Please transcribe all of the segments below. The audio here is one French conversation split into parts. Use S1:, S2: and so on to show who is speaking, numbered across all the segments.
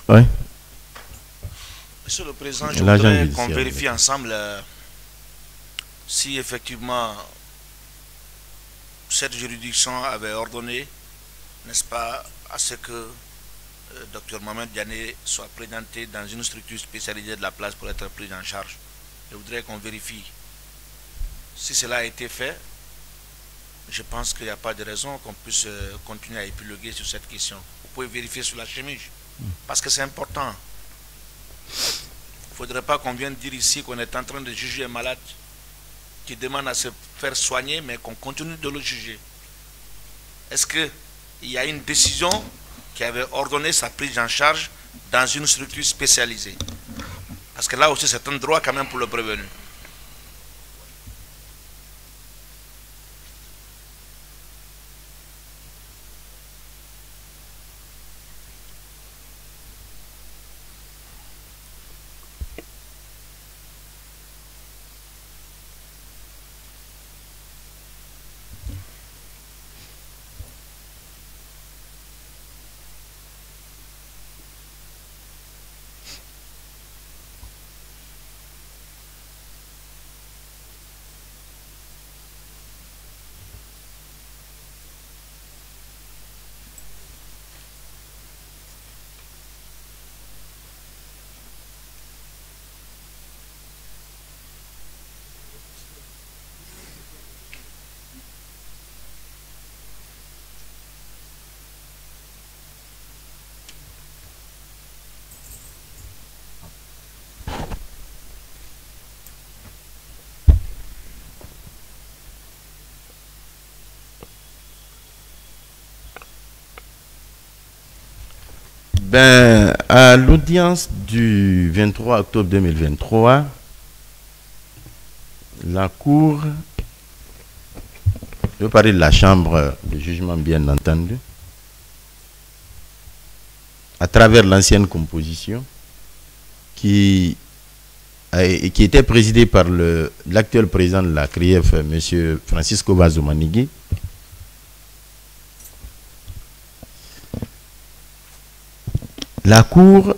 S1: Oui.
S2: Monsieur le Président, je voudrais qu'on vérifie ensemble si effectivement cette juridiction avait ordonné, n'est-ce pas, à ce que Dr Mohamed Diané soit présenté dans une structure spécialisée de la place pour être pris en charge. Je voudrais qu'on vérifie. Si cela a été fait, je pense qu'il n'y a pas de raison qu'on puisse continuer à épiloguer sur cette question. Vous pouvez vérifier sur la chemise, parce que c'est important. Il ne faudrait pas qu'on vienne dire ici qu'on est en train de juger un malade qui demande à se faire soigner, mais qu'on continue de le juger. Est-ce qu'il y a une décision qui avait ordonné sa prise en charge dans une structure spécialisée? Parce que là aussi, c'est un droit quand même pour le prévenu.
S1: Ben, à l'audience du 23 octobre 2023, la Cour, je veux parler de la Chambre de jugement bien entendu, à travers l'ancienne composition, qui était présidée par l'actuel président de la CRIEF, M. Francisco Bazomanigui, la Cour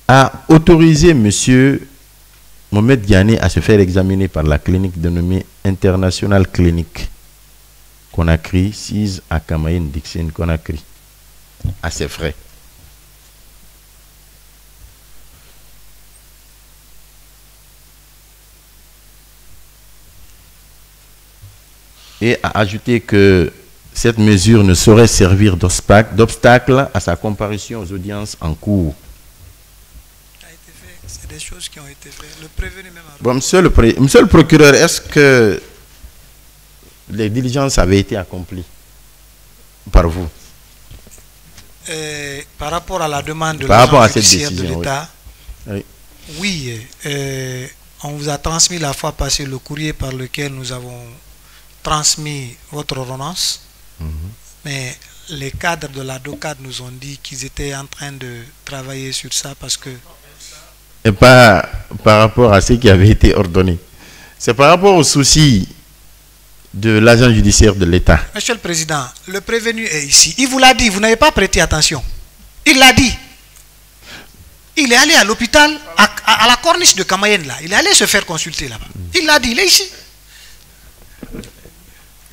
S1: a autorisé M. Mohamed Diané à se faire examiner par la clinique dénommée International Clinic Conakry, 6 à Kamayen Dixon Conakry, à ses frais. Et a ajouté que cette mesure ne saurait servir d'obstacle à sa comparution aux audiences en cours.
S3: C'est des choses qui ont été faites. Le prévenu même a...
S1: Bon, monsieur le procureur, est-ce que les diligences avaient été accomplies par vous?
S3: Par rapport à la demande de l'agent judiciaire de l'État, oui, on vous a transmis la fois passée le courrier par lequel nous avons transmis votre ordonnance. Mais les cadres de la DOCAD nous ont dit qu'ils étaient en train de travailler sur ça parce que...
S1: Et pas par rapport à ce qui avait été ordonné. C'est par rapport aux soucis de l'agent judiciaire de l'État.
S3: Monsieur le Président, le prévenu est ici. Il vous l'a dit, vous n'avez pas prêté attention. Il l'a dit. Il est allé à l'hôpital, à la corniche de Kamayen, là. Il est allé se faire consulter là-bas. Il l'a dit, il est ici.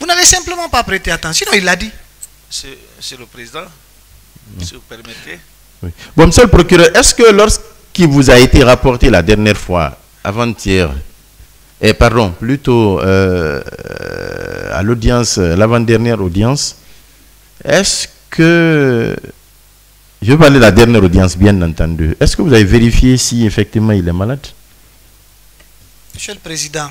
S3: Vous n'avez simplement pas prêté attention, il l'a dit.
S2: C'est le Président, si vous permettez.
S1: Oui. Bon, monsieur le procureur, est-ce que lorsqu'il vous a été rapporté la dernière fois, avant-hier, pardon, plutôt à l'audience, l'avant-dernière audience, est-ce que, je vais parler de la dernière audience, bien entendu, est-ce que vous avez vérifié si effectivement il est malade?
S3: Monsieur le Président,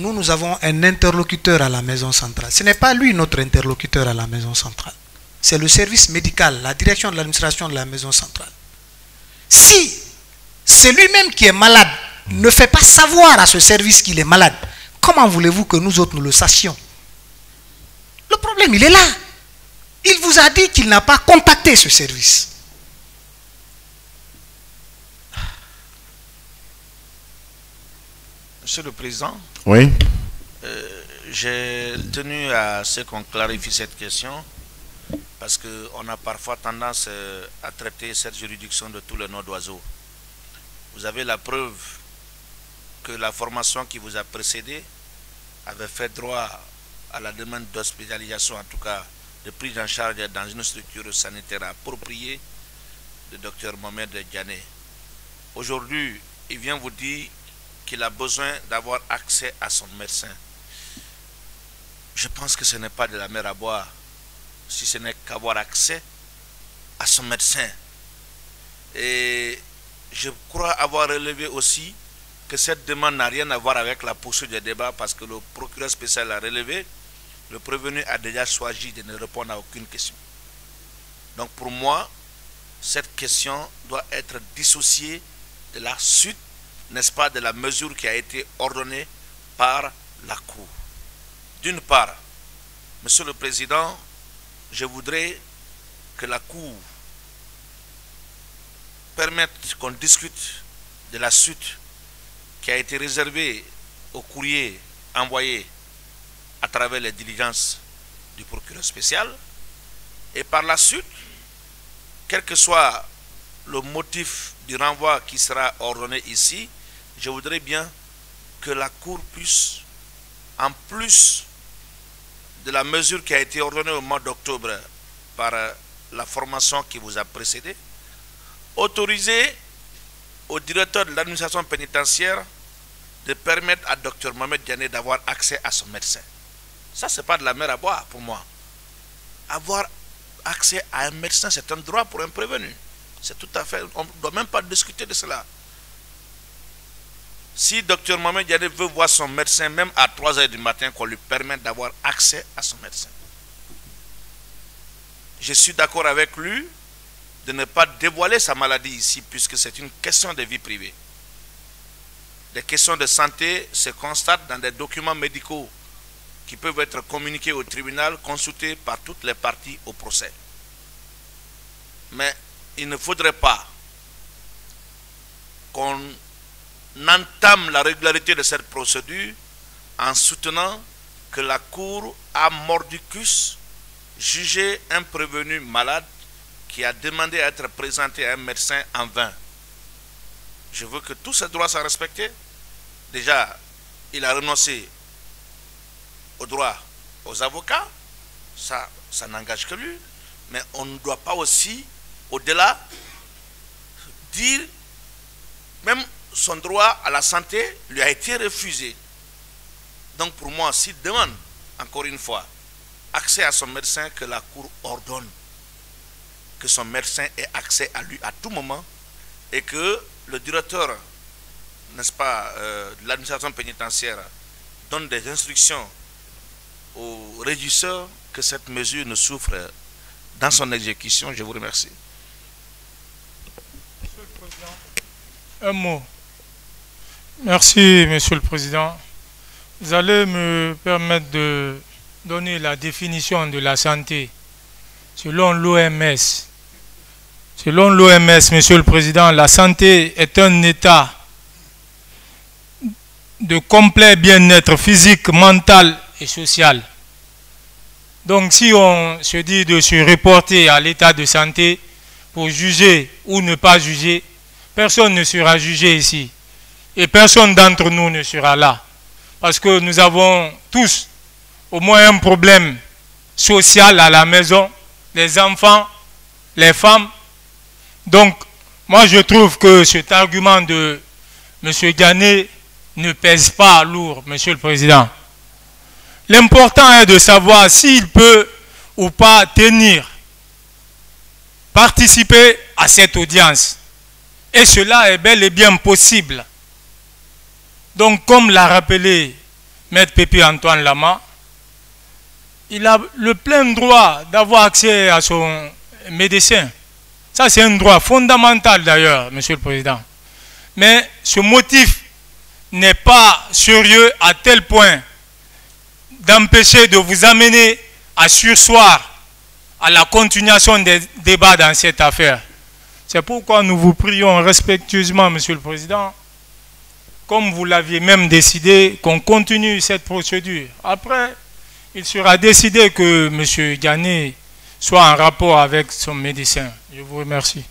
S3: nous avons un interlocuteur à la maison centrale. Ce n'est pas lui notre interlocuteur à la maison centrale. C'est le service médical, la direction de l'administration de la maison centrale. Si c'est lui-même qui est malade, ne fait pas savoir à ce service qu'il est malade, comment voulez-vous que nous autres nous le sachions? Le problème, il est là. Il vous a dit qu'il n'a pas contacté ce service.
S2: Monsieur le Président,
S1: oui.
S2: J'ai tenu à ce qu'on clarifie cette question parce qu'on a parfois tendance à traiter cette juridiction de tous les noms d'oiseaux. Vous avez la preuve que la formation qui vous a précédé avait fait droit à la demande d'hospitalisation, en tout cas de prise en charge dans une structure sanitaire appropriée de Dr Mohamed Diané. Aujourd'hui, il vient vous dire qu'il a besoin d'avoir accès à son médecin. Je pense que ce n'est pas de la mer à boire, si ce n'est qu'avoir accès à son médecin. Et je crois avoir relevé aussi que cette demande n'a rien à voir avec la poursuite des débats, parce que le procureur spécial a relevé, le prévenu a déjà choisi de ne répondre à aucune question. Donc pour moi, cette question doit être dissociée de la suite, n'est-ce pas, de la mesure qui a été ordonnée par la Cour. D'une part, Monsieur le Président, je voudrais que la Cour permette qu'on discute de la suite qui a été réservée au courrier envoyé à travers les diligences du procureur spécial. Et par la suite, quel que soit le motif du renvoi qui sera ordonné ici, je voudrais bien que la Cour puisse, en plus de la mesure qui a été ordonnée au mois d'octobre par la formation qui vous a précédé, autoriser au directeur de l'administration pénitentiaire de permettre à Dr Mohamed Diané d'avoir accès à son médecin. Ça, ce n'est pas de la mer à boire pour moi. Avoir accès à un médecin, c'est un droit pour un prévenu. C'est tout à fait... On ne doit même pas discuter de cela. Si Dr Mohamed Diané veut voir son médecin, même à 3 h du matin, qu'on lui permette d'avoir accès à son médecin. Je suis d'accord avec lui de ne pas dévoiler sa maladie ici, puisque c'est une question de vie privée. Des questions de santé se constatent dans des documents médicaux qui peuvent être communiqués au tribunal, consultés par toutes les parties au procès. Mais il ne faudrait pas qu'on entame la régularité de cette procédure en soutenant que la Cour a mordicus jugé un prévenu malade qui a demandé à être présenté à un médecin en vain. Je veux que tous ces droits soient respectés. Déjà, il a renoncé au droit aux avocats, ça n'engage que lui, mais on ne doit pas aussi, au-delà, dire, même son droit à la santé lui a été refusé. Donc pour moi, s'il demande, encore une fois, accès à son médecin, que la Cour ordonne que son médecin ait accès à lui à tout moment, et que le directeur, n'est-ce pas, de l'administration pénitentiaire donne des instructions au régisseur que cette mesure ne souffre dans son exécution. Je vous remercie.
S4: Monsieur le Président, un mot. Merci, Monsieur le Président. Vous allez me permettre de donner la définition de la santé selon l'OMS. Selon l'OMS, Monsieur le Président, la santé est un état de complet bien-être physique, mental et social. Donc si on se dit de se reporter à l'état de santé pour juger ou ne pas juger, personne ne sera jugé ici. Et personne d'entre nous ne sera là. Parce que nous avons tous au moins un problème social à la maison, les enfants, les femmes. Donc, moi je trouve que cet argument de M. Diané ne pèse pas lourd, Monsieur le Président. L'important est de savoir s'il peut ou pas participer à cette audience. Et cela est bel et bien possible. Donc, comme l'a rappelé Maître Pépi Antoine Lama, il a le plein droit d'avoir accès à son médecin. Ça, c'est un droit fondamental d'ailleurs, Monsieur le Président. Mais ce motif n'est pas sérieux à tel point d'empêcher de vous amener à surseoir à la continuation des débats dans cette affaire. C'est pourquoi nous vous prions respectueusement, Monsieur le Président, comme vous l'aviez même décidé, qu'on continue cette procédure. Après, il sera décidé que M. Diané soit en rapport avec son médecin. Je vous remercie.